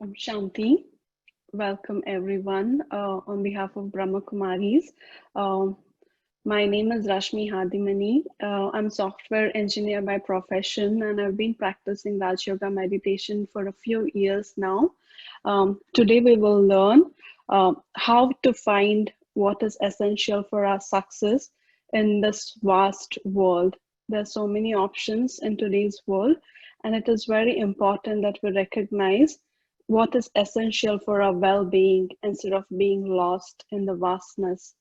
Shanti, welcome everyone on behalf of BRAHMAKUMARIS. Um, my name is Rashmi Hadimani. I'm software engineer by profession and I've been practicing Raj Yoga meditation for a few years now. Today we will learn how to find what is essential for our success in this vast world. There are so many options in today's world, and it is very important that we recognize what is essential for our well-being instead of being lost in the vastness.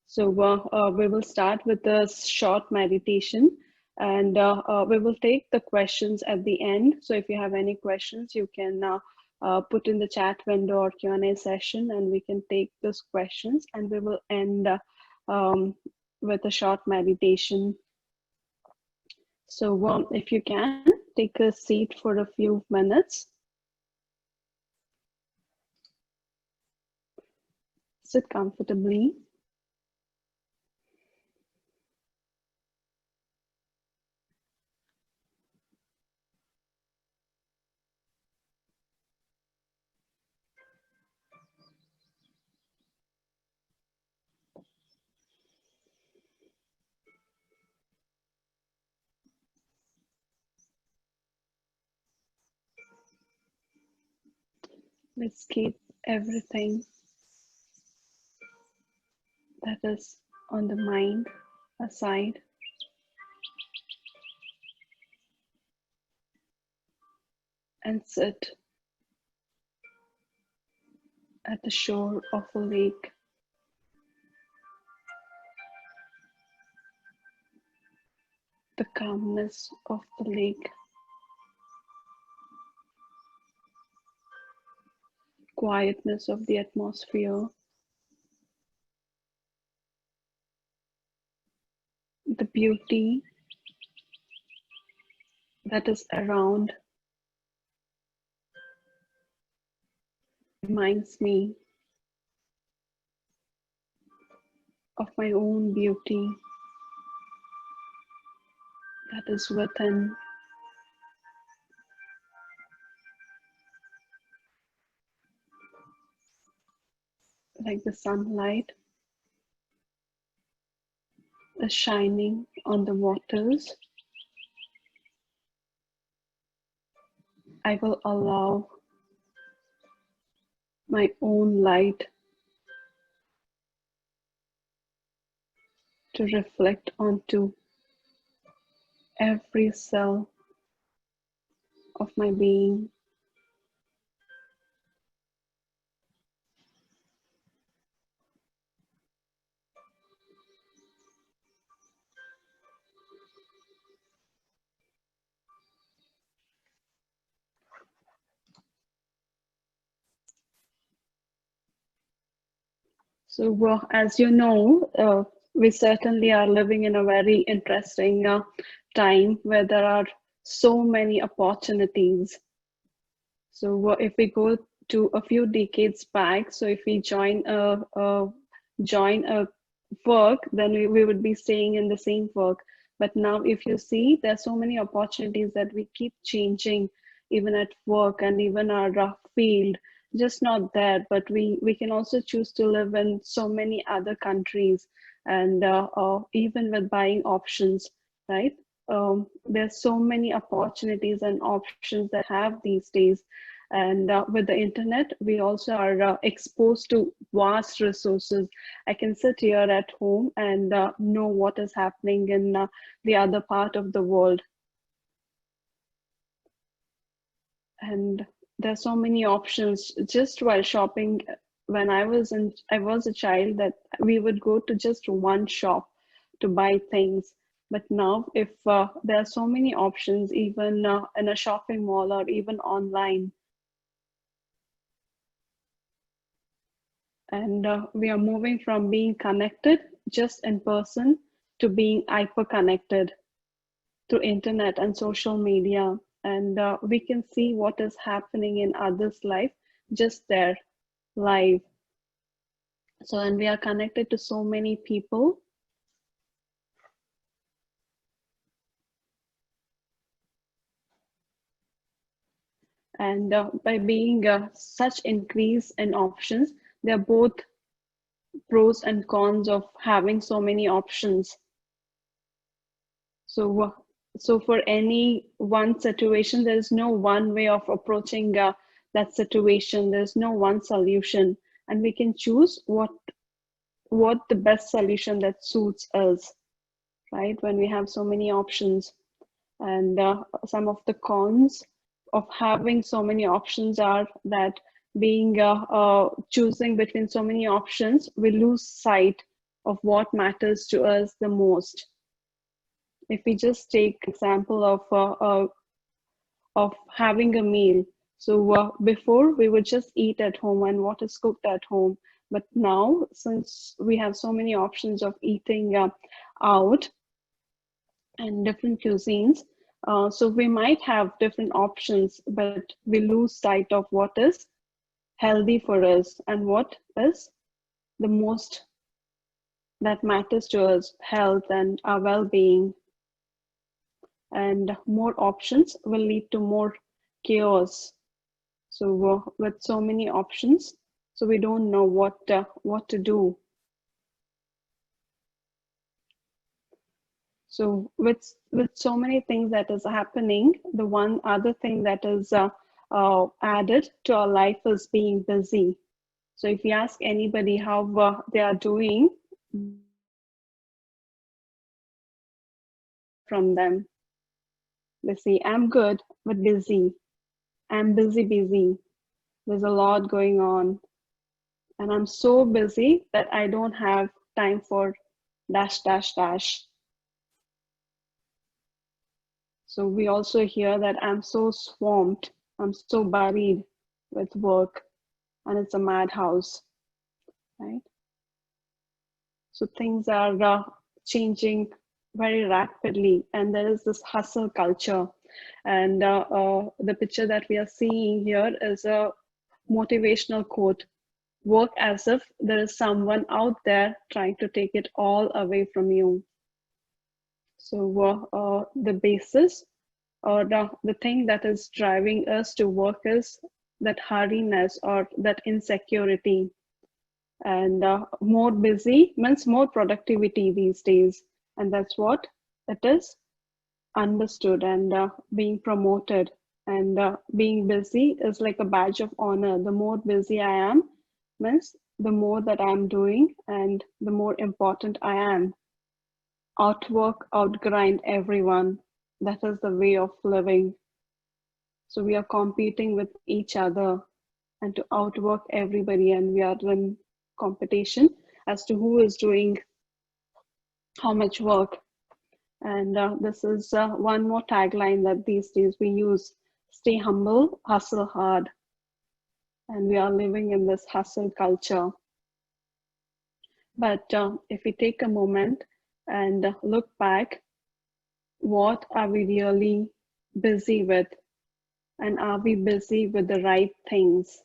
So we will start with a short meditation, and we will take the questions at the end. So if you have any questions, you can put in the chat window or Q&A session, and we can take those questions, and we will end with a short meditation. So if you can, take a seat for a few minutes. Sit comfortably. Let's keep everything that is on the mind aside. And sit at the shore of a lake. The calmness of the lake. Quietness of the atmosphere. The beauty that is around reminds me of my own beauty that is within. Like the sunlight is shining on the waters. I will allow my own light to reflect onto every cell of my being. So, as you know, we certainly are living in a very interesting time where there are so many opportunities. So, if we go to a few decades back, so if we join a work, then we would be staying in the same work. But now, if you see, there's so many opportunities that we keep changing, even at work and even our field. Just not there, but we can also choose to live in so many other countries, and even with buying options, right? There's so many opportunities and options that have these days, and with the internet we also are exposed to vast resources. I can sit here at home and know what is happening in the other part of the world, and there's so many options. Just while shopping, when I was a child, that we would go to just one shop to buy things. But now if there are so many options, even in a shopping mall or even online, and we are moving from being connected just in person to being hyper connected through internet and social media, and we can see what is happening in others life just there live. So, and we are connected to so many people, And by being such increase in options, there are both pros and cons of having so many options. So for any one situation, there's no one way of approaching that situation. There's no one solution, and we can choose what the best solution that suits us, right? When we have so many options. And some of the cons of having so many options are that being choosing between so many options, we lose sight of what matters to us the most. If we just take example of having a meal, so before we would just eat at home and what is cooked at home, but now since we have so many options of eating out and different cuisines, so we might have different options, but we lose sight of what is healthy for us and what is the most that matters to us, health and our well-being. And more options will lead to more chaos. So with so many options, so we don't know what to do. So with so many things that is happening, the one other thing that is added to our life is being busy. So if you ask anybody how they are doing, from them, they say, I'm good, but busy. I'm busy. There's a lot going on. And I'm so busy that I don't have time for dash, dash, dash. So we also hear that I'm so swamped, I'm so buried with work, and it's a madhouse, right? So things are changing very rapidly, and there is this hustle culture. And the picture that we are seeing here is a motivational quote: work as if there is someone out there trying to take it all away from you. So the basis or the thing that is driving us to work is that hurriness or that insecurity. And more busy means more productivity these days. And that's what it is understood and being promoted. And being busy is like a badge of honor. The more busy I am means the more that I'm doing and the more important I am. Outwork, outgrind everyone. That is the way of living. So we are competing with each other and to outwork everybody, and we are in competition as to who is doing how much work. And this is one more tagline that these days we use: stay humble, hustle hard. And we are living in this hustle culture. But if we take a moment and look back, what are we really busy with? And are we busy with the right things?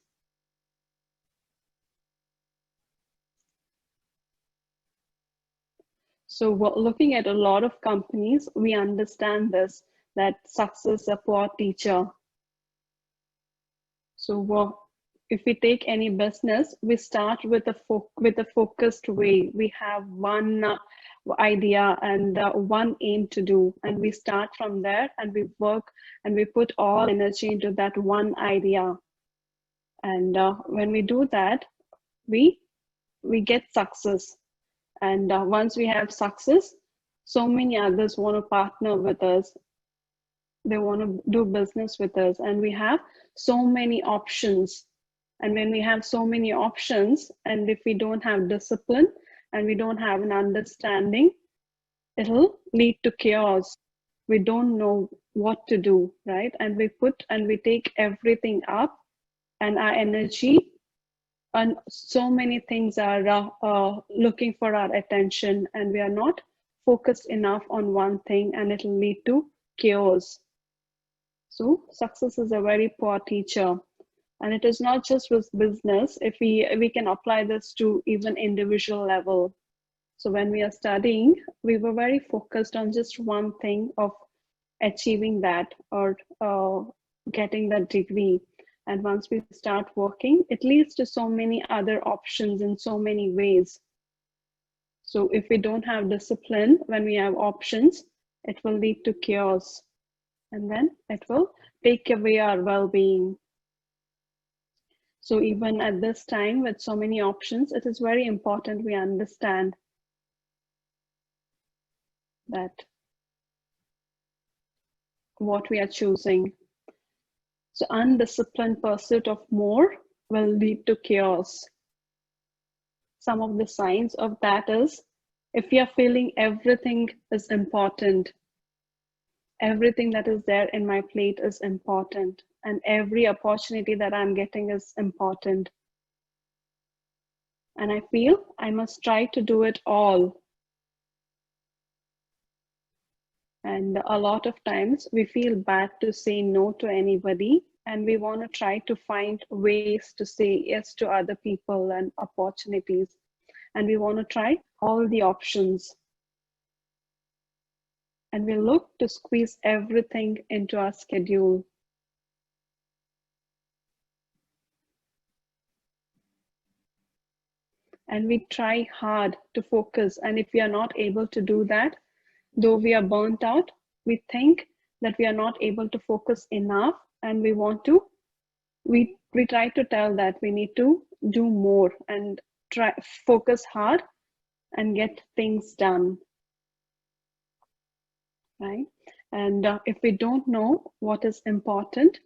So looking at a lot of companies, we understand this, that success is a poor teacher. So if we take any business, we start with a focused way. We have one idea and one aim to do, and we start from there and we work and we put all energy into that one idea. And when we do that, we get success. And once we have success, so many others want to partner with us. They want to do business with us, and we have so many options. And when we have so many options, and if we don't have discipline and we don't have an understanding, it'll lead to chaos. We don't know what to do, right? And we take everything up and our energy, and so many things are looking for our attention, and we are not focused enough on one thing, and it'll lead to chaos. So success is a very poor teacher. And it is not just with business. If we can apply this to even individual level. So when we are studying, we were very focused on just one thing of achieving that, or getting that degree. And once we start working, it leads to so many other options in so many ways. So if we don't have discipline when we have options, it will lead to chaos. And then it will take away our well-being. So even at this time with so many options, it is very important we understand that what we are choosing. So undisciplined pursuit of more will lead to chaos. Some of the signs of that is, if you are feeling everything is important, everything that is there in my plate is important, and every opportunity that I'm getting is important, and I feel I must try to do it all. And a lot of times we feel bad to say no to anybody, and we want to try to find ways to say yes to other people and opportunities. And we want to try all the options. And we look to squeeze everything into our schedule. And we try hard to focus. And if we are not able to do that, though we are burnt out, we think that we are not able to focus enough, and we want to, we try to tell that we need to do more and try focus hard and get things done, right? And if we don't know what is important,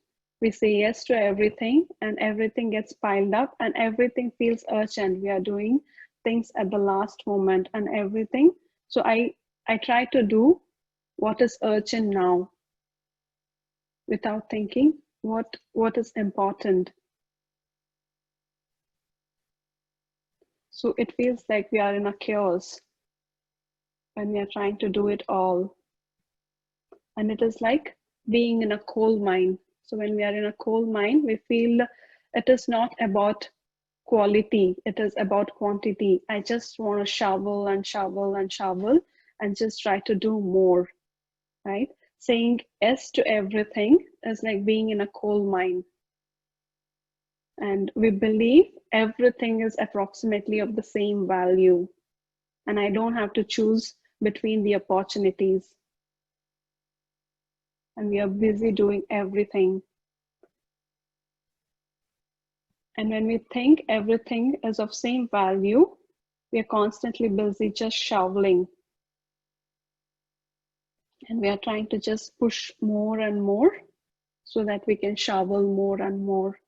we say yes to everything, and everything gets piled up, and everything feels urgent. We are doing things at the last moment and everything. So I try to do what is urgent now without thinking what is important. So it feels like we are in a chaos when we are trying to do it all. And it is like being in a coal mine. So when we are in a coal mine, we feel it is not about quality, it is about quantity. I just want to shovel and shovel and shovel and just try to do more, right? Saying yes to everything is like being in a coal mine. And we believe everything is approximately of the same value. And I don't have to choose between the opportunities. And we are busy doing everything. And when we think everything is of same value, we are constantly busy just shoveling. And we are trying to just push more and more so that we can shovel more and more,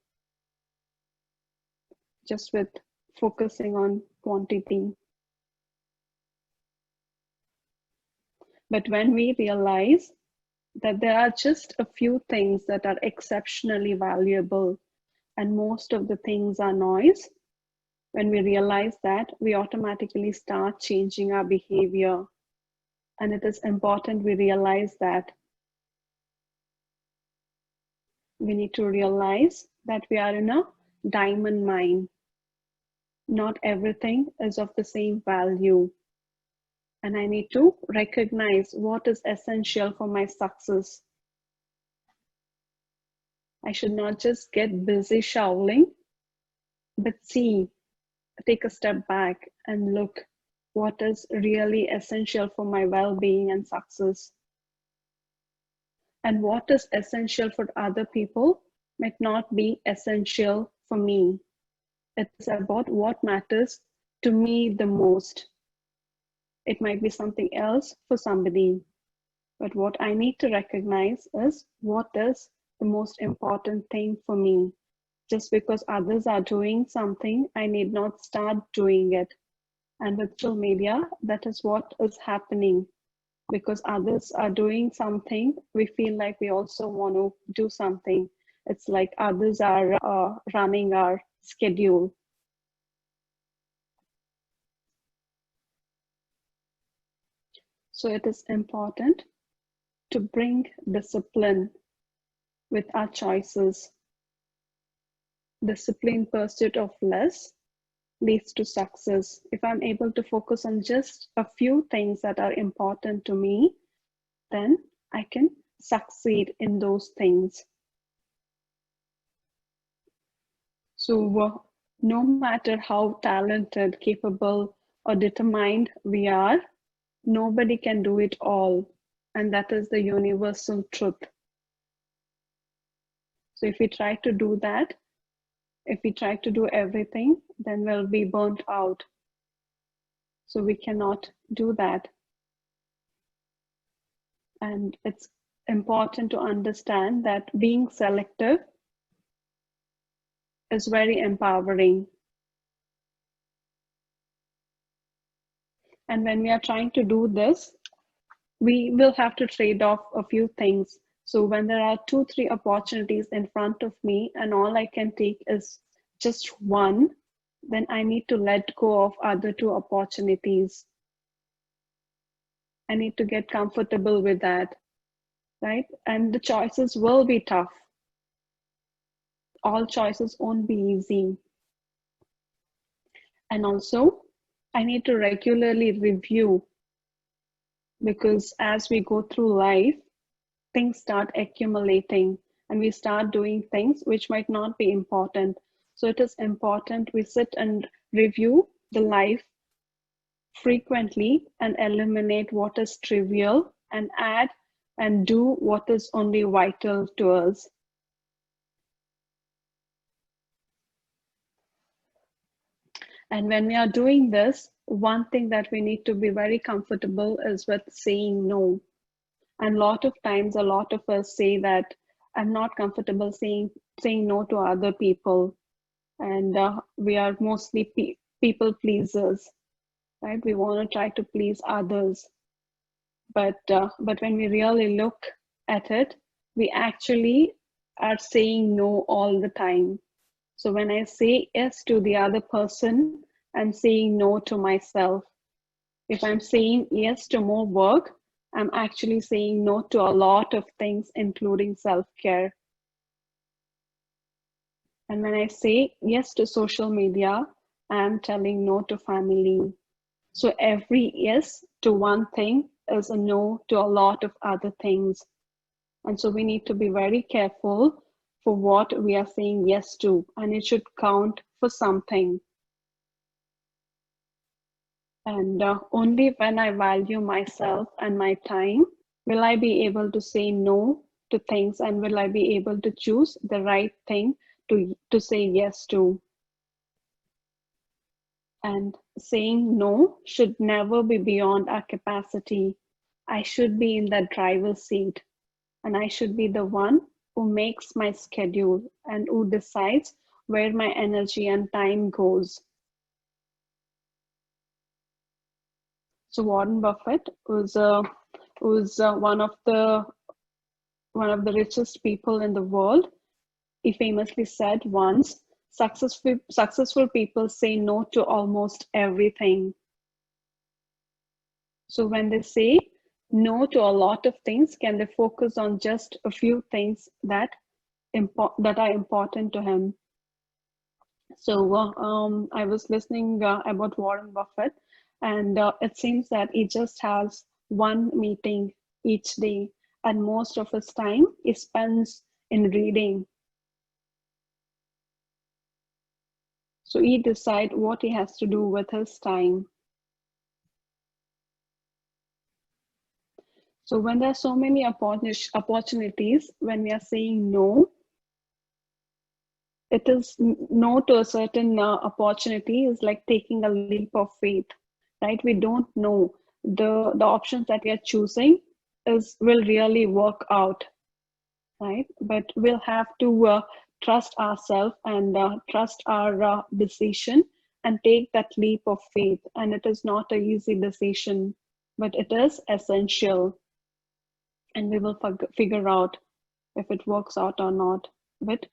just with focusing on quantity. But when we realize that there are just a few things that are exceptionally valuable and most of the things are noise, when we realize that, we automatically start changing our behavior. And it is important we realize that. We need to realize that we are in a diamond mine. Not everything is of the same value. And I need to recognize what is essential for my success. I should not just get busy shoveling, but take a step back and look what is really essential for my well-being and success. And what is essential for other people might not be essential for me. It's about what matters to me the most. It might be something else for somebody. But what I need to recognize is what is the most important thing for me. Just because others are doing something, I need not start doing it. And with social media, that is what is happening. Because others are doing something, we feel like we also want to do something. It's like others are running our schedule. So it is important to bring discipline with our choices. Disciplined pursuit of less leads to success. If I'm able to focus on just a few things that are important to me, then I can succeed in those things. So no matter how talented, capable, or determined we are, nobody can do it all. And that is the universal truth. So if we try to do that, if we try to do everything, then we'll be burnt out. So we cannot do that. And it's important to understand that being selective is very empowering. And when we are trying to do this, we will have to trade off a few things. So when there are 2-3 opportunities in front of me and all I can take is just one, then I need to let go of other 2 opportunities. I need to get comfortable with that, right? And the choices will be tough. All choices won't be easy. And also, I need to regularly review, because as we go through life, things start accumulating and we start doing things which might not be important. So it is important we sit and review the life frequently and eliminate what is trivial and add and do what is only vital to us. And when we are doing this, one thing that we need to be very comfortable is with saying no. And a lot of times, a lot of us say that I'm not comfortable saying no to other people. And we are mostly people pleasers, right? We want to try to please others. But when we really look at it, we actually are saying no all the time. So when I say yes to the other person, I'm saying no to myself. If I'm saying yes to more work, I'm actually saying no to a lot of things, including self-care. And when I say yes to social media, I'm telling no to family. So every yes to one thing is a no to a lot of other things. And so we need to be very careful for what we are saying yes to, and it should count for something. And only when I value myself and my time will I be able to say no to things, and will I be able to choose the right thing to say yes to. And saying no should never be beyond our capacity. I should be in that driver's seat, and I should be the one who makes my schedule and who decides where my energy and time goes. So Warren Buffett was one of the richest people in the world. He famously said once, successful people say no to almost everything. So when they say no to a lot of things, can they focus on just a few things that are important to him? So I was listening about Warren Buffett, and it seems that he just has one meeting each day, and most of his time he spends in reading. So he decides what he has to do with his time. So when there are so many opportunities, when we are saying no, it is no to a certain opportunity is like taking a leap of faith, right? We don't know the options that we are choosing will really work out, right? But we'll have to trust ourselves and trust our decision and take that leap of faith. And it is not an easy decision, but it is essential. And we will figure out if it works out or not. But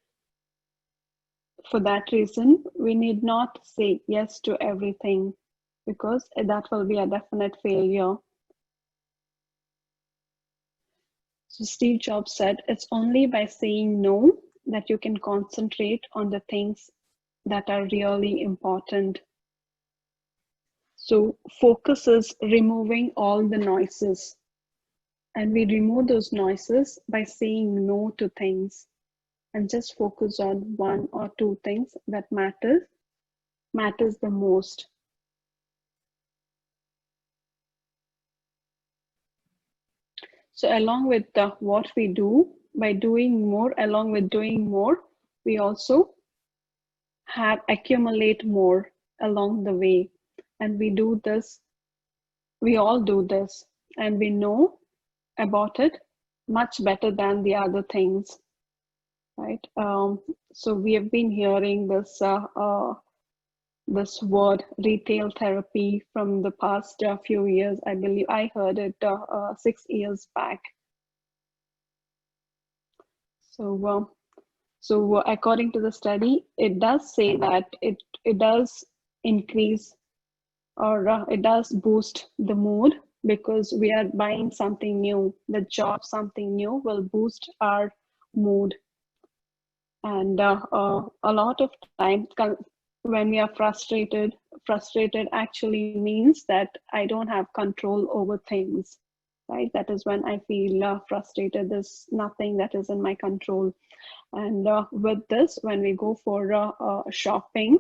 for that reason, we need not say yes to everything, because that will be a definite failure. So Steve Jobs said, it's only by saying no that you can concentrate on the things that are really important. So focus is removing all the noises. And we remove those noises by saying no to things. and just focus on one or two things that matters the most. So along with what we do, by doing more, along with doing more, we also have accumulate more along the way. And we all do this, and we know about it much better than the other things, right? So we have been hearing this word retail therapy from the past few years. I believe I heard it 6 years back. So according to the study, it does say that it does increase, or it does boost the mood, because we are buying something new. The job, something new, will boost our mood. And a lot of times when we are frustrated actually means that I don't have control over things, right? That is when I feel frustrated. There's nothing that is in my control. And with this, when we go for shopping,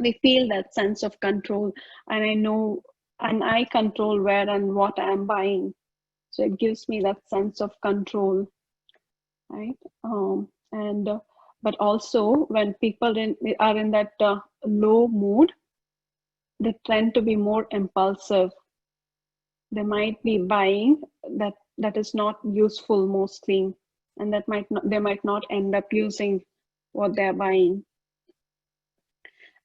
we feel that sense of control, and I know, and I control where and what I'm buying. So it gives me that sense of control, right? And but also when people are in that low mood, they tend to be more impulsive. They might be buying that is not useful mostly, and they might not end up using what they're buying.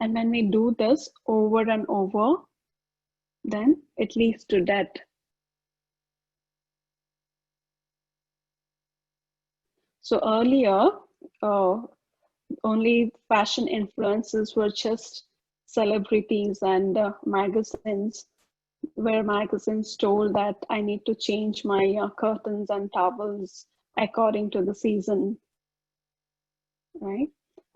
And when we do this over and over, then it leads to debt. So earlier, only fashion influencers were just celebrities and magazines, where magazines told that I need to change my curtains and towels according to the season, right?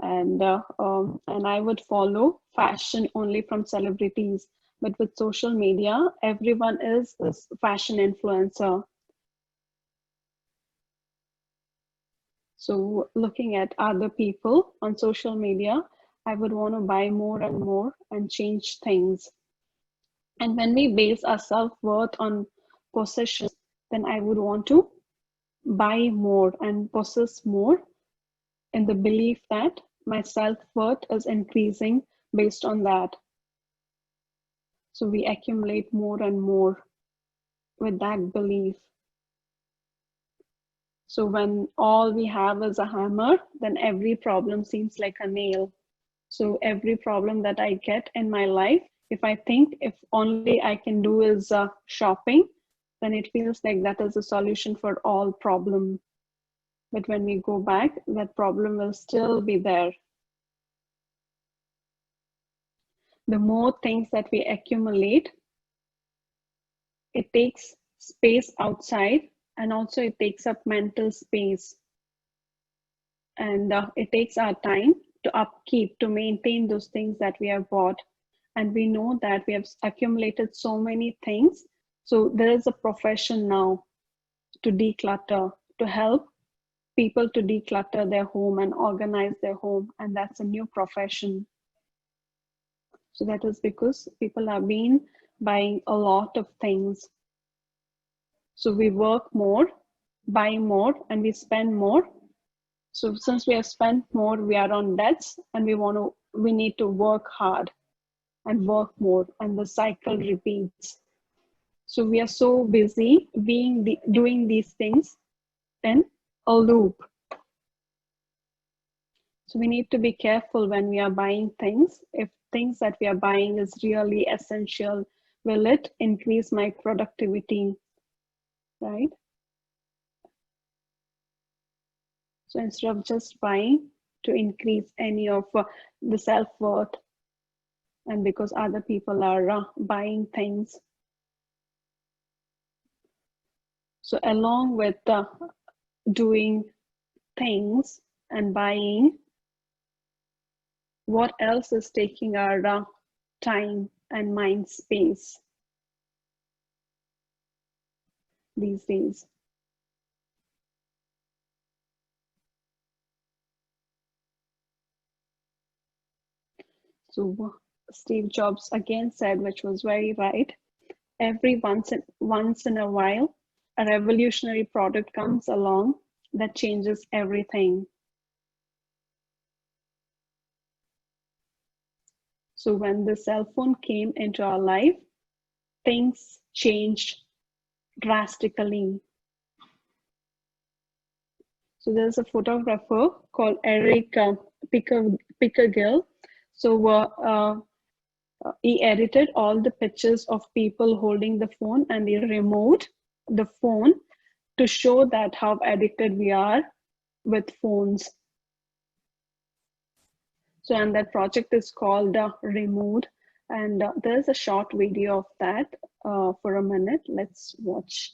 And I would follow fashion only from celebrities. But with social media, everyone is this fashion influencer. So looking at other people on social media, I would want to buy more and more and change things. And when we base our self-worth on possessions, then I would want to buy more and possess more, in the belief that my self-worth is increasing based on that. So we accumulate more and more with that belief. So when all we have is a hammer, then every problem seems like a nail. So every problem that I get in my life, if I think if only I can do is shopping, then it feels like that is a solution for all problem. But when we go back, that problem will still be there. The more things that we accumulate, it takes space outside, and also it takes up mental space. And it takes our time to upkeep, to maintain those things that we have bought. And we know that we have accumulated so many things. So there is a profession now to declutter, to help people to declutter their home and organize their home. And that's a new profession. So that is because people have been buying a lot of things. So we work more, buy more, and we spend more. So since we have spent more, we are on debts, and we need to work hard and work more, and the cycle repeats. So we are so busy doing these things in a loop. So we need to be careful when we are buying things. If things that we are buying is really essential, will it increase my productivity, right? So instead of just buying to increase any of the self-worth, and because other people are buying things. So along with doing things and buying, what else is taking our time and mind space these days? So Steve Jobs again said, which was very right, every once in a while, a revolutionary product comes along that changes everything. So when the cell phone came into our life, things changed drastically. So there's a photographer called Eric Pickergill. So he edited all the pictures of people holding the phone, and he removed the phone to show that how addicted we are with phones. So, and that project is called Removed, and there's a short video of that for a minute. Let's watch.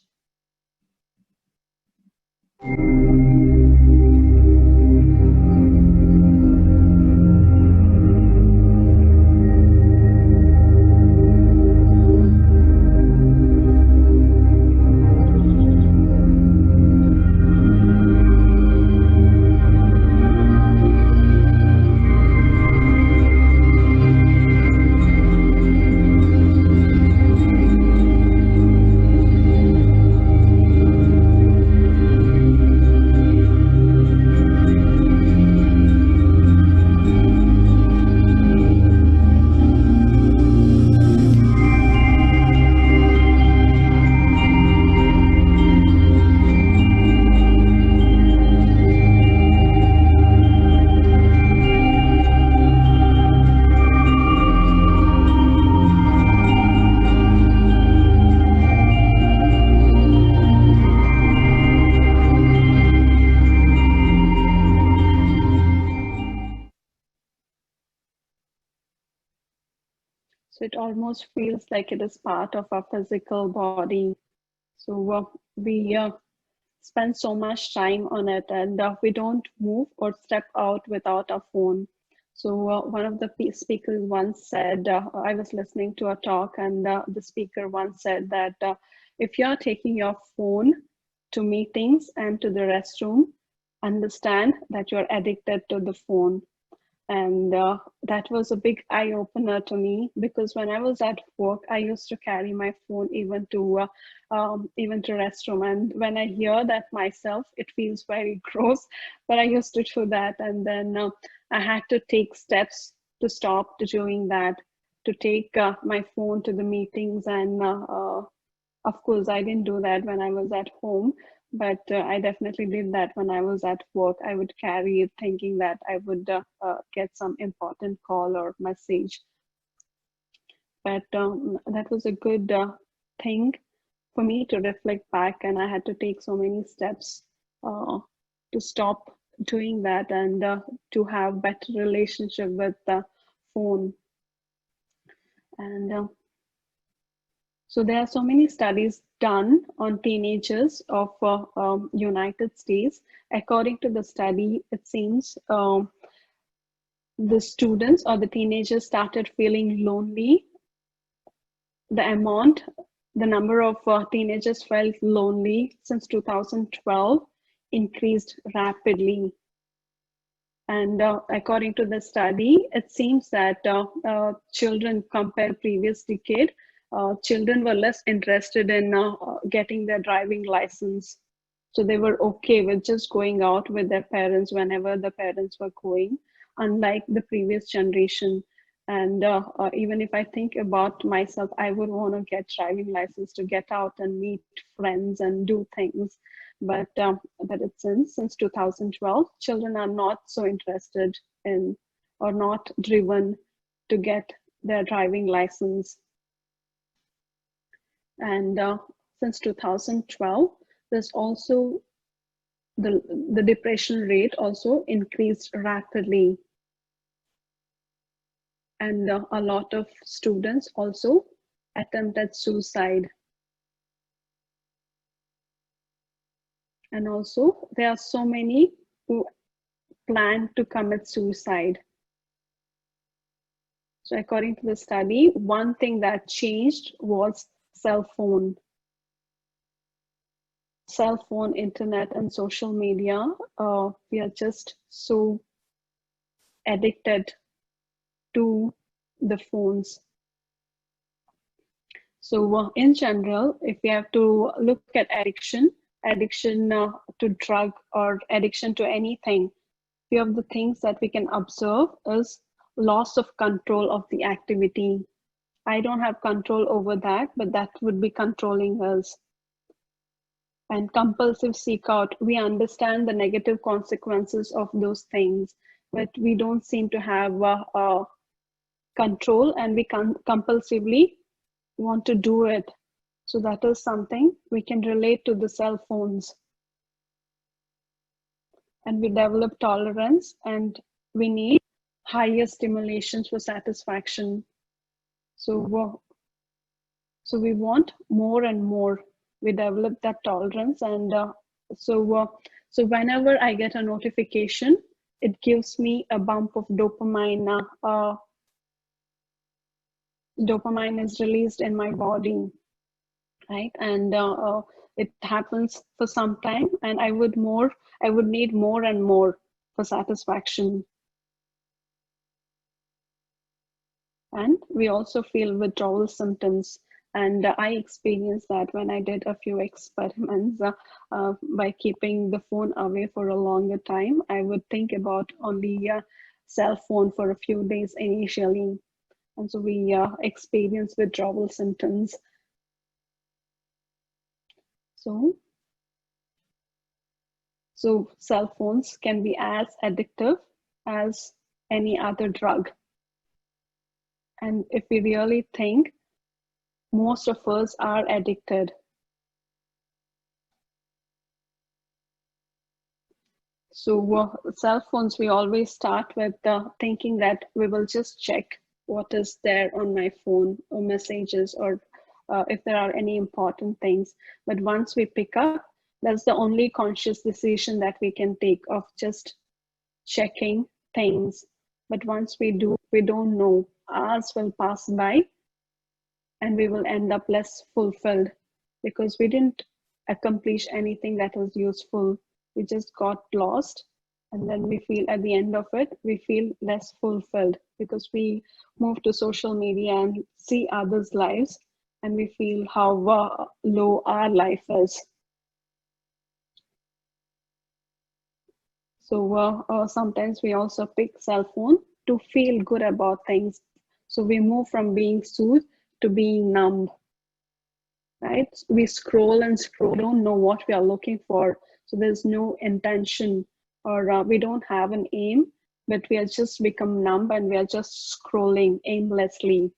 So it almost feels like it is part of our physical body. So we spend so much time on it, and we don't move or step out without our phone. So one of the speakers once said, I was listening to a talk, and the speaker once said that if you're taking your phone to meetings and to the restroom, understand that you're addicted to the phone. And that was a big eye opener to me, because when I was at work, I used to carry my phone even to restroom. And when I hear that myself, it feels very gross, but I used to do that. And then I had to take steps to stop doing that, to take my phone to the meetings. And of course, I didn't do that when I was at home, but I definitely did that when I was at work. I would carry it thinking that I would get some important call or message. But that was a good thing for me to reflect back, and I had to take so many steps to stop doing that, and to have better relationship with the phone. And so there are so many studies done on teenagers of United States. According to the study, it seems the students or the teenagers started feeling lonely. The number of teenagers felt lonely since 2012 increased rapidly. And according to the study, it seems that children, compared previous decade, children were less interested in getting their driving license. So they were okay with just going out with their parents whenever the parents were going, unlike the previous generation. And even if I think about myself, I would want to get driving license to get out and meet friends and do things. But it's since 2012, children are not so interested in or not driven to get their driving license. And since 2012, there's also the depression rate also increased rapidly. And a lot of students also attempted suicide. And also there are so many who plan to commit suicide. So according to the study, one thing that changed was cell phone, internet, and social media. We are just so addicted to the phones. So in general, if we have to look at addiction to drug or addiction to anything, few of the things that we can observe is loss of control of the activity. I don't have control over that, but that would be controlling us. And compulsive seek out, we understand the negative consequences of those things, but we don't seem to have control, and we compulsively want to do it. So that is something we can relate to the cell phones. And we develop tolerance, and we need higher stimulations for satisfaction. So we want more and more. We develop that tolerance, and so whenever I get a notification, it gives me a bump of dopamine. Dopamine is released in my body, right? And it happens for some time, and I would need more and more for satisfaction. And we also feel withdrawal symptoms. And I experienced that when I did a few experiments by keeping the phone away for a longer time. I would think about only cell phone for a few days initially. And so we experience withdrawal symptoms. So cell phones can be as addictive as any other drug. And if we really think, most of us are addicted. So cell phones, we always start with thinking that we will just check what is there on my phone, or messages, or if there are any important things. But once we pick up, that's the only conscious decision that we can take, of just checking things. But once we do, we don't know. Hours will pass by, and we will end up less fulfilled because we didn't accomplish anything that was useful. We just got lost, and then we feel at the end of it, we feel less fulfilled because we move to social media and see others' lives, and we feel how low our life is. So sometimes we also pick cell phone to feel good about things. So we move from being soothed to being numb, right? We scroll and scroll, don't know what we are looking for. So there's no intention, or we don't have an aim, but we are just become numb, and we are just scrolling aimlessly.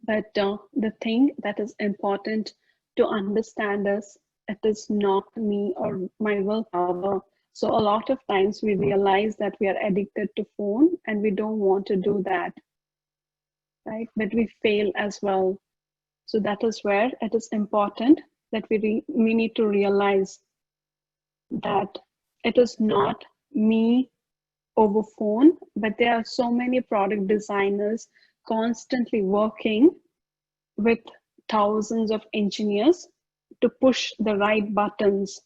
But the thing that is important to understand is, it is not me or my willpower. So a lot of times we realize that we are addicted to phone, and we don't want to do that, right? But we fail as well. So that is where it is important that we need to realize that it is not me over phone, but there are so many product designers constantly working with thousands of engineers to push the right buttons.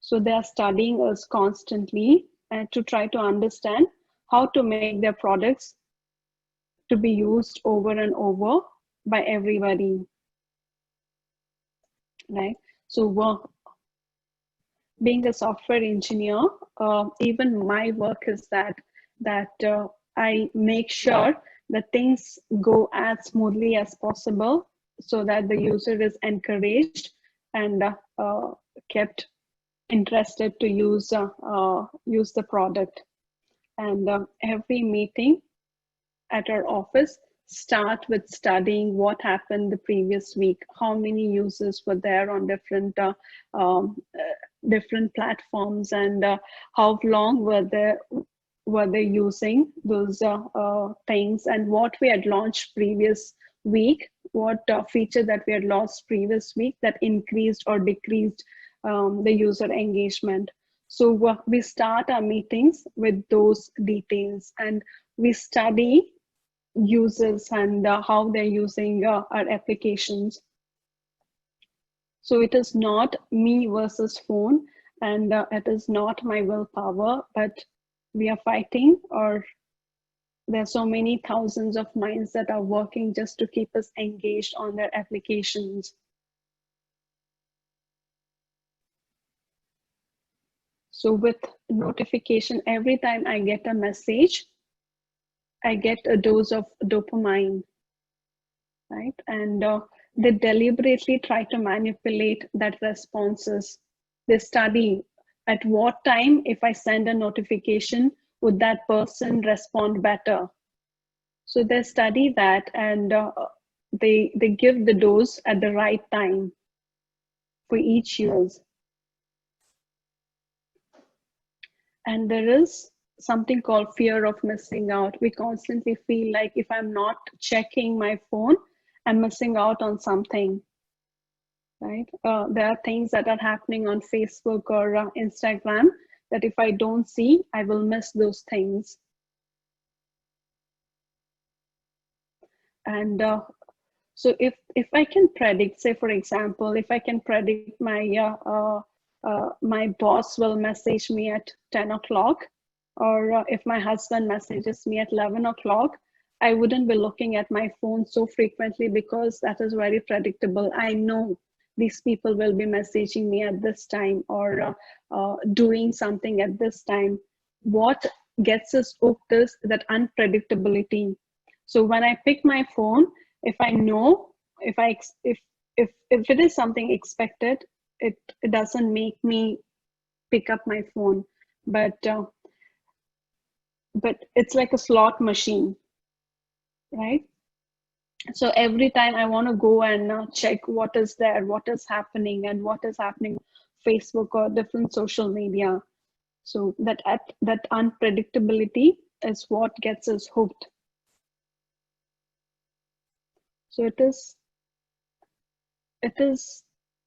So they are studying us constantly and to try to understand how to make their products to be used over and over by everybody, right? So being a software engineer, even my work is that I make sure that things go as smoothly as possible, so that the user is encouraged and kept interested to use the product. And every meeting at our office start with studying what happened the previous week, how many users were there on different different platforms, and how long were they using those things, and what we had launched previous week, what feature that we had lost previous week that increased or decreased the user engagement. So we start our meetings with those details, and we study users and how they're using our applications. So it is not me versus phone, and it is not my willpower, but we are fighting, or There are so many thousands of minds that are working just to keep us engaged on their applications. So with notification, every time I get a message, I get a dose of dopamine, right? And they deliberately try to manipulate that responses. They study at what time, if I send a notification, would that person respond better? So they study that, and they give the dose at the right time for each use. And there is something called fear of missing out. We constantly feel like if I'm not checking my phone, I'm missing out on something, right? There are things that are happening on Facebook or Instagram that if I don't see, I will miss those things. And so if I can predict, say for example, if I can predict my boss will message me at 10 o'clock, or if my husband messages me at 11 o'clock, I wouldn't be looking at my phone so frequently because that is very predictable. I know these people will be messaging me at this time, or doing something at this time. What gets us hooked is that unpredictability. So when I pick my phone, if I know, if it is something expected, it doesn't make me pick up my phone. But it's like a slot machine, right? So every time I want to go and check what is there, what is happening, and what is happening, Facebook or different social media. So that unpredictability is what gets us hooked. So it is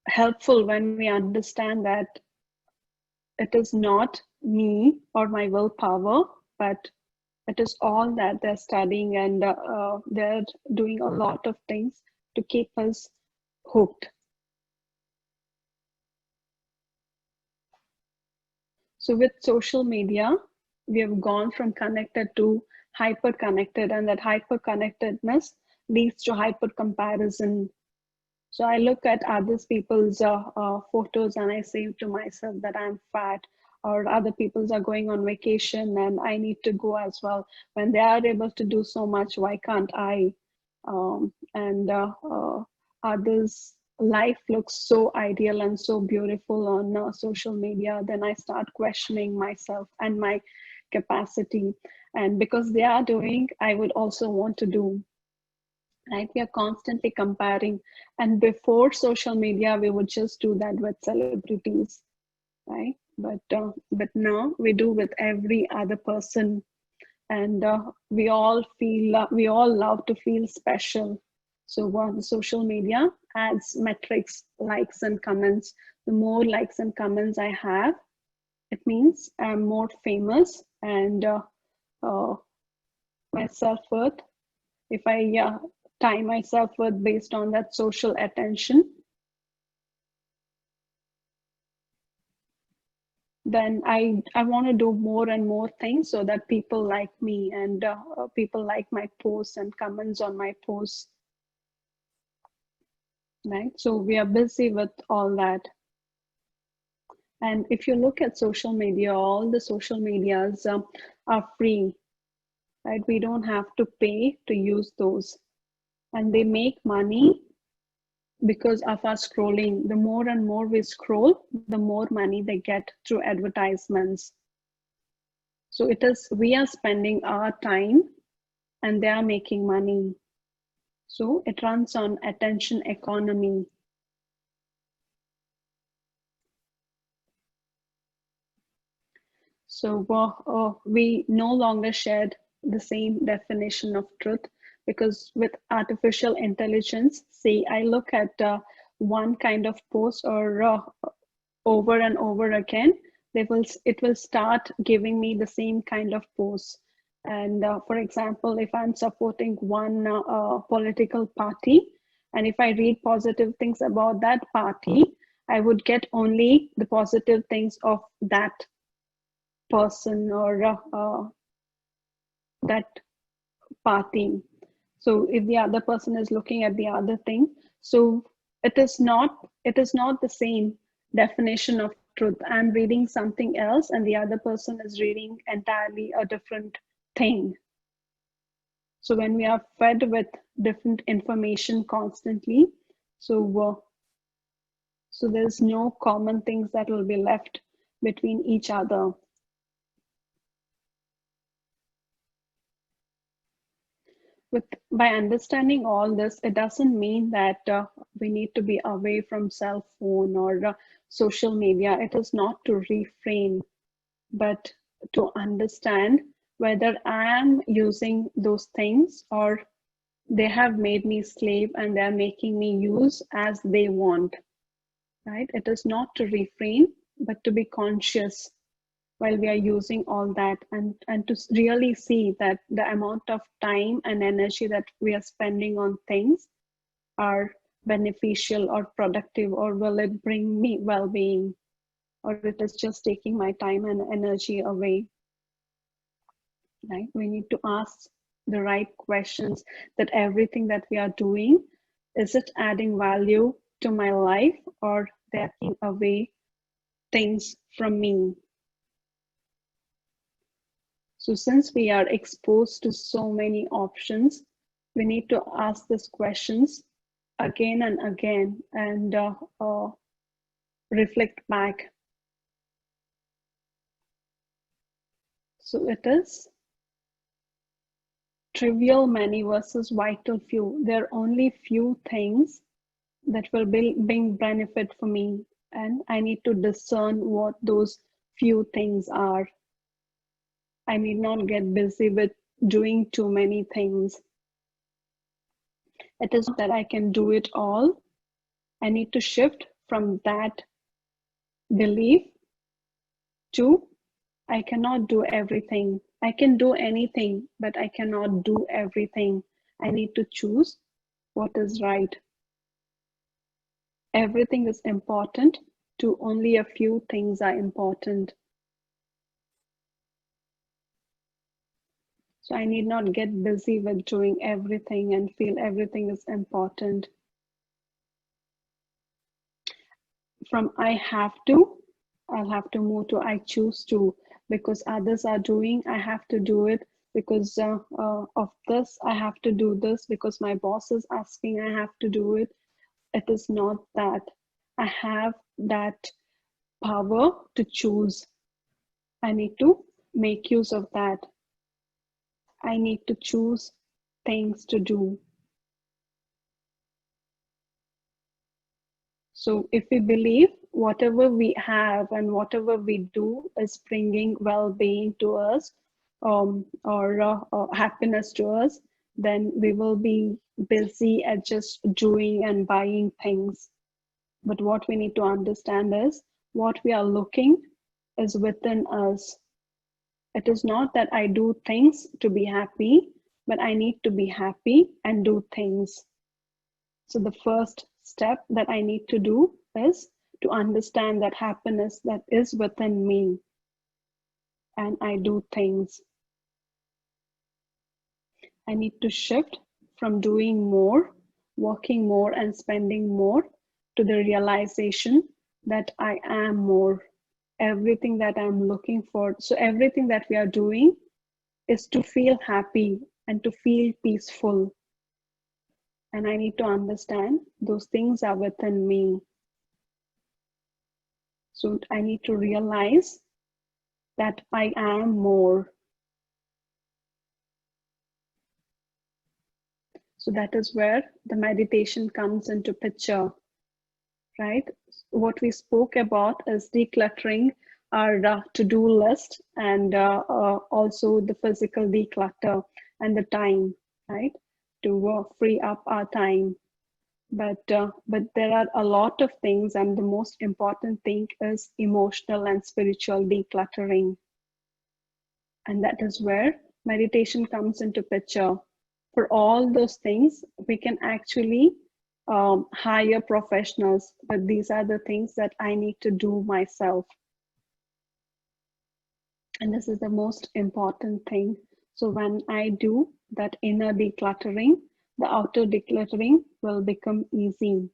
helpful when we understand that it is not me or my willpower, but it is all that they're studying, and they're doing a lot of things to keep us hooked. So with social media, we have gone from connected to hyper connected, and that hyper connectedness leads to hyper comparison. So I look at other people's photos and I say to myself that I'm fat, or other people's are going on vacation and I need to go as well. When they are able to do so much, why can't I? And others' life looks so ideal and so beautiful on social media. Then I start questioning myself and my capacity. And because they are doing, I would also want to do. Right, we are constantly comparing, and before social media we would just do that with celebrities, right? But now we do with every other person, and we all love to feel special. So what social media adds metrics, likes and comments. The more likes and comments I have, it means I'm more famous, and my self-worth, if I tie myself with based on that social attention, then I want to do more and more things so that people like me, and people like my posts and comments on my posts, right? So we are busy with all that. And if you look at social media, all the social medias are free, right? We don't have to pay to use those, and they make money because of our scrolling. The more and more we scroll, the more money they get through advertisements. So it is, we are spending our time and they are making money. So it runs on attention economy. So we no longer share the same definition of truth, because with artificial intelligence, say I look at one kind of post, or over and over again, it will start giving me the same kind of posts. And for example, if I'm supporting one political party, and if I read positive things about that party, I would get only the positive things of that person, or that party. So if the other person is looking at the other thing, so it is not the same definition of truth. I'm reading something else and the other person is reading entirely a different thing. So when we are fed with different information constantly, so there's no common things that will be left between each other. By understanding all this, it doesn't mean that we need to be away from cell phone or social media. It is not to refrain, but to understand whether I am using those things or they have made me slave and they're making me use as they want, right? It is not to refrain, but to be conscious while we are using all that, and to really see that the amount of time and energy that we are spending on things are beneficial or productive, or will it bring me well-being, or it is just taking my time and energy away, right? We need to ask the right questions, that everything that we are doing, is it adding value to my life, or they're taking away things from me? So since we are exposed to so many options, we need to ask these questions again and again and reflect back. So it is trivial many versus vital few. There are only few things that will bring benefit for me, and I need to discern what those few things are. I need not get busy with doing too many things. It is not that I can do it all. I need to shift from that belief to I cannot do everything. I can do anything, but I cannot do everything. I need to choose what is right. Everything is important, to only a few things are important. So I need not get busy with doing everything and feel everything is important. From I have to, I'll have to move to I choose to, because others are doing, I have to do it. Because of this, I have to do this. Because my boss is asking, I have to do it. It is not that. I have that power to choose. I need to make use of that. I need to choose things to do. So if we believe whatever we have and whatever we do is bringing well-being to us, or happiness to us, then we will be busy at just doing and buying things. But what we need to understand is what we are looking is within us. It is not that I do things to be happy, but I need to be happy and do things. So the first step that I need to do is to understand that happiness that is within me, and I do things. I need to shift from doing more, working more and spending more, to the realization that I am more. Everything that I'm looking for. So everything that we are doing is to feel happy and to feel peaceful. And I need to understand those things are within me. So I need to realize that I am more. So that is where the meditation comes into picture, right? What we spoke about is decluttering our to-do list, and also the physical declutter and the time, right? To free up our time. But there are a lot of things, and the most important thing is emotional and spiritual decluttering. And that is where meditation comes into picture. For all those things, we can actually hire professionals, but these are the things that I need to do myself. And this is the most important thing. So when I do that inner decluttering, the outer decluttering will become easy.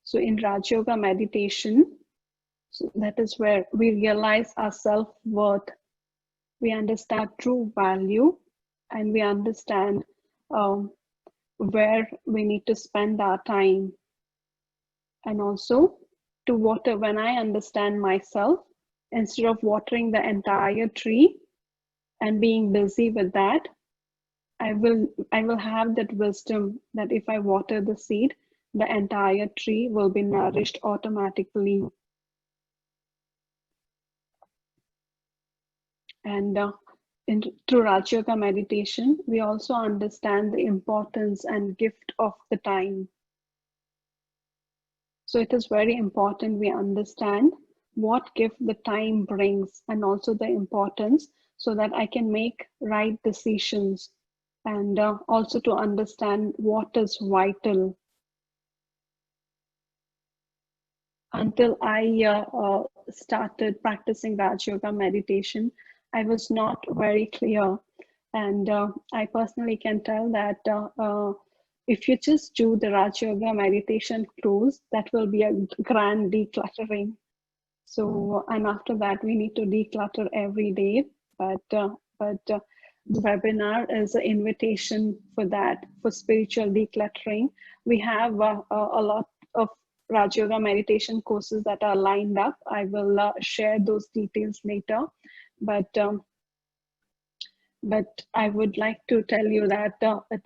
So in Raj Yoga meditation, so that is where we realize our self-worth, we understand true value, and we understand where we need to spend our time. And also to water, when I understand myself, instead of watering the entire tree and being busy with that, I will have that wisdom that if I water the seed, the entire tree will be nourished automatically. And through Raj Yoga meditation, we also understand the importance and gift of the time. So it is very important we understand what gift the time brings and also the importance, so that I can make right decisions, and also to understand what is vital. Until I started practicing Raj Yoga meditation, I was not very clear. And I personally can tell that if you just do the Raj Yoga meditation cruise, that will be a grand decluttering. So, and after that, we need to declutter every day. But the webinar is an invitation for that, for spiritual decluttering. We have a lot of Raj Yoga meditation courses that are lined up. I will share those details later. But I would like to tell you that it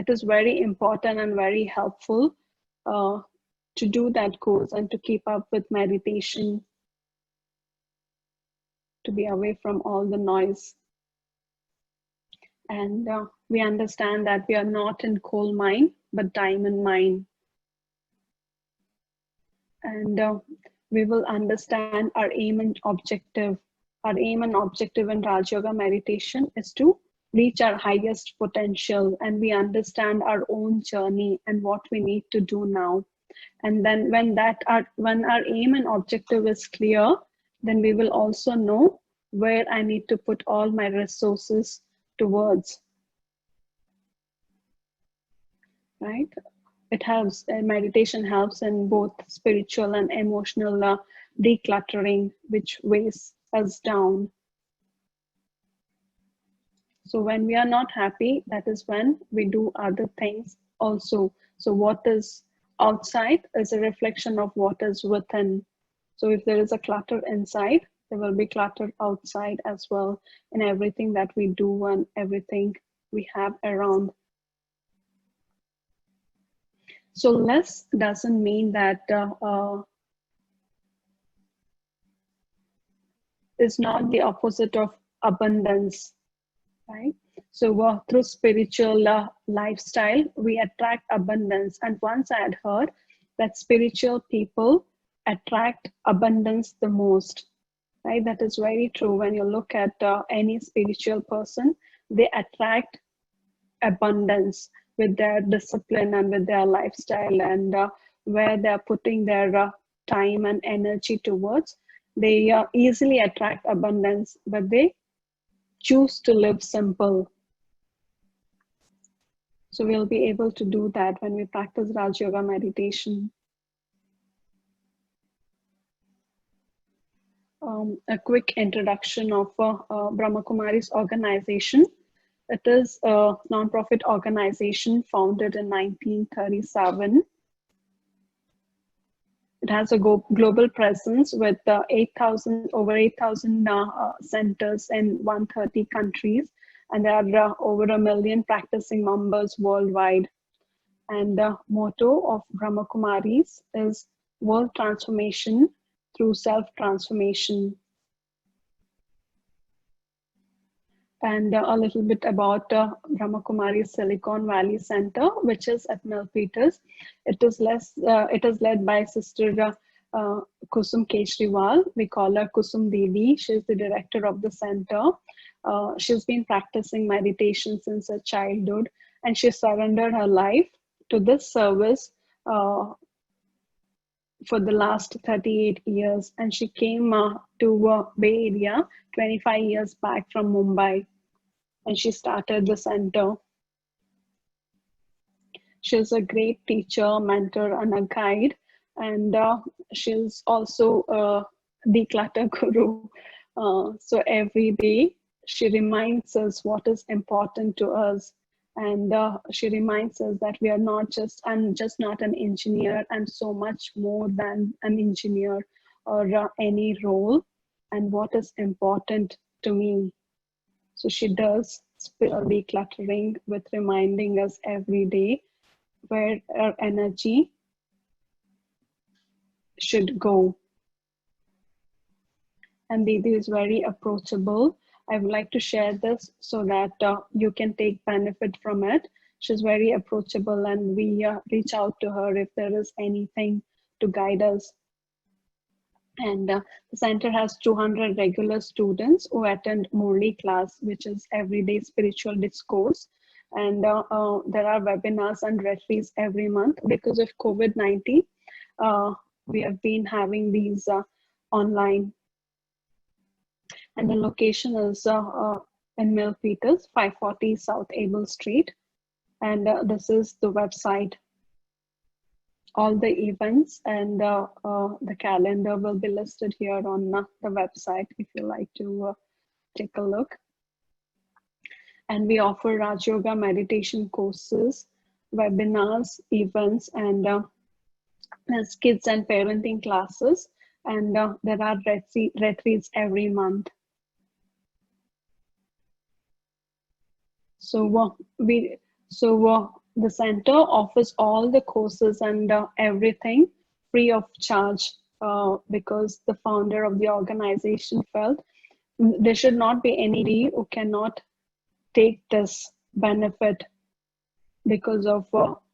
is very important and very helpful to do that course and to keep up with meditation, to be away from all the noise. And we understand that we are not in coal mine, but diamond mine. And we will understand our aim and objective. Our aim and objective in Raj Yoga meditation is to reach our highest potential, and we understand our own journey and what we need to do now. And then when our aim and objective is clear, then we will also know where I need to put all my resources towards. Right? It helps, meditation helps in both spiritual and emotional decluttering, which weighs us down. So when we are not happy, that is when we do other things also. So what is outside is a reflection of what is within. So if there is a clutter inside, there will be clutter outside as well, in everything that we do and everything we have around. So less doesn't mean that is not the opposite of abundance, right? So through spiritual lifestyle, we attract abundance. And once I had heard that spiritual people attract abundance the most, right? That is very true. When you look at any spiritual person, they attract abundance with their discipline and with their lifestyle, and where they're putting their time and energy towards, they easily attract abundance, but they choose to live simple. So we'll be able to do that when we practice Raj Yoga meditation. A quick introduction of BRAHMAKUMARIS organization. It is a non-profit organization founded in 1937. It has a global presence with over 8,000 centers in 130 countries, and there are over 1 million practicing members worldwide. And the motto of BRAHMAKUMARIS is world transformation through self-transformation. And a little bit about BRAHMAKUMARIS Silicon Valley Center, which is at Milpitas. It is led by Sister Kusum Kejriwal. We call her Kusum Devi. She's the director of the center. She's been practicing meditation since her childhood, and she surrendered her life to this service for the last 38 years. And she came to Bay Area 25 years back from Mumbai, and she started the center. She's a great teacher, mentor, and a guide. And she's also a declutter guru. So every day she reminds us what is important to us. And she reminds us that we are not just, I'm just not an engineer, I'm so much more than an engineer or any role, and what is important to me. So she does decluttering with reminding us every day where our energy should go. And Didi is very approachable. I would like to share this so that you can take benefit from it. She's very approachable, and we reach out to her if there is anything to guide us. And the center has 200 regular students who attend Murli class, which is everyday spiritual discourse. And there are webinars and retreats every month. Because of COVID-19, we have been having these online. And the location is in Milpitas, 540 S.Abel St. And this is the website. All the events and the calendar will be listed here on the website if you like to take a look. And we offer Raj Yoga meditation courses, webinars, events, and there's kids and parenting classes. And there are retreats every month. So the center offers all the courses and everything free of charge because the founder of the organization felt there should not be anybody who cannot take this benefit because of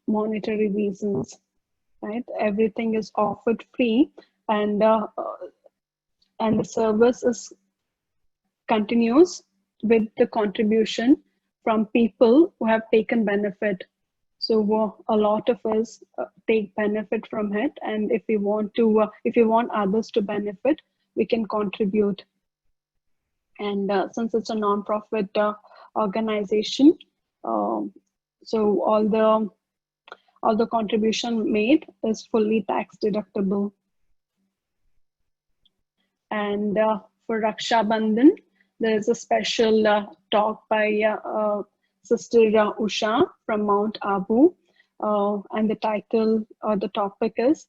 monetary reasons, right? Everything is offered free, and the service continues with the contribution from people who have taken benefit. So a lot of us take benefit from it, and if we want to, if we want others to benefit, we can contribute. And since it's a non-profit organization, so all the contribution made is fully tax deductible. And for Raksha Bandhan, there is a special talk by Sister Usha from Mount Abu, and the title or the topic is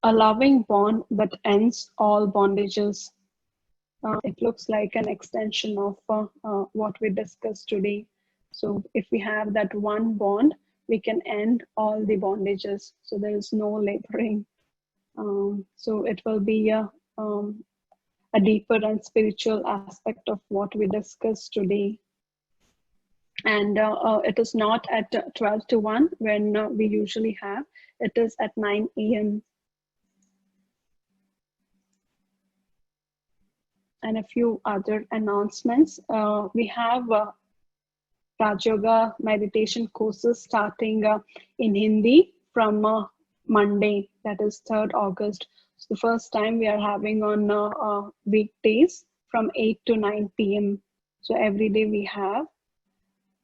"A Loving Bond That Ends All Bondages." It looks like an extension of what we discussed today. So if we have that one bond, we can end all the bondages. So there is no laboring. So it will be a deeper and spiritual aspect of what we discussed today. And it is not at 12 to 1 when we usually have. It is at 9 a.m. And a few other announcements. We have Raj Yoga meditation courses starting in Hindi from Monday, that is 3rd August. So the first time we are having on weekdays from 8 to 9 p.m. So every day we have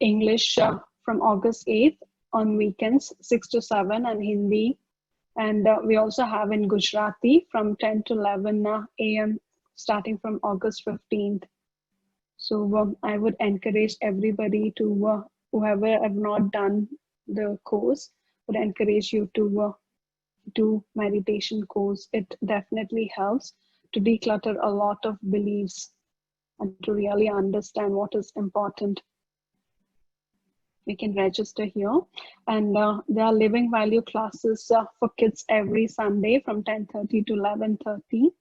English from August 8th, on weekends 6 to 7, and Hindi. And we also have in Gujarati from 10 to 11 a.m. starting from August 15th. So I would encourage everybody to, whoever have not done the course, would encourage you to do meditation course. It definitely helps to declutter a lot of beliefs and to really understand what is important. We can register here, and there are living value classes for kids every Sunday from 10:30 to 11:30.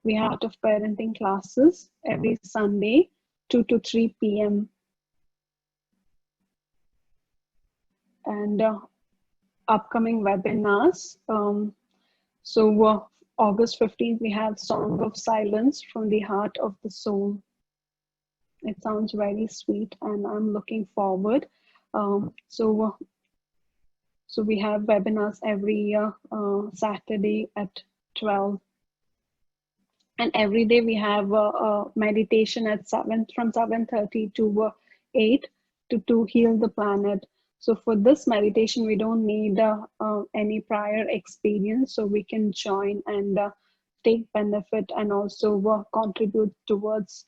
We have out of parenting classes every Sunday 2 to 3 p.m. and upcoming webinars. So August 15th we have Song of Silence from the Heart of the Soul. It sounds very sweet, and I'm looking forward. So So we have webinars every Saturday at 12. And every day we have a meditation at 7, from 7:30 to 8 to heal the planet. So for this meditation, we don't need any prior experience, so we can join and take benefit and also contribute towards